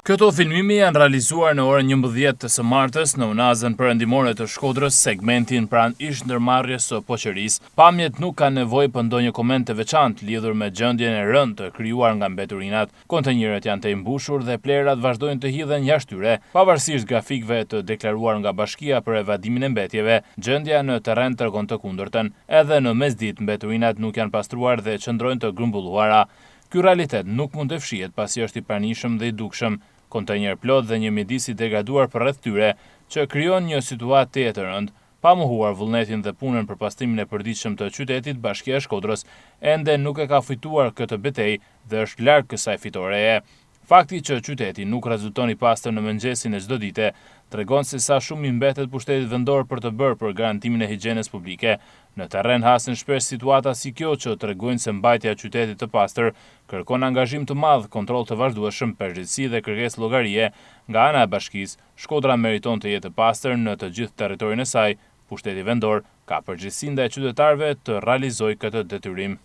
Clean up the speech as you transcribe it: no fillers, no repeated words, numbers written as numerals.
Këto filmimi janë realizuar në orën 11 të së martës në unazën perëndimore të Shkodrës, segmentin pranë ish ndërmarrjes së Poqerisë. Pamjet nuk kanë nevojë për ndonjë koment të veçantë lidhur me gjendjen e rëndë të krijuar nga mbeturinat. Kontenjerët janë të mbushur dhe plerat vazhdojnë të hidhen jashtë tyre, pavarësisht grafikëve të deklaruar nga Bashkia për evadimin e mbetjeve. Gjendja në terren tregon të kundërtën. Edhe në mesditë mbeturinat nuk janë pastruar dhe qëndrojnë të grumbulluara. Ky realitet nuk mund të fshihet pasi është i pranishëm dhe i dukshëm. Kontenjer plot dhe një mjedis i degraduar përreth tyre, që krijon një situatë të jetë rënd. Pa mohuar vullnetin dhe punën për pastrimin e përditshëm të qytetit, Bashkia e Shkodrës ende nuk e ka fituar këtë betejë dhe është larg kësaj fitoreje. Fakti që qyteti nuk rezulton i pastër në mëngjesin e çdo dite tregon se sa shumë i mbetet pushtetit vendor për të bërë për garantimin e higjienës publike. Në terren hasen shpesh situata si kjo që tregojnë se mbajtja e qytetit të pastër kërkon angazhim të madh, kontroll të vazhdueshëm, përgjegjësi dhe kërkesë llogarie nga ana e bashkisë. Shkodra meriton të jetë e pastër në të gjithë territorin e saj. Pushteti vendor ka përgjegjësinë ndaj qytetarëve të realizojë këtë detyrim.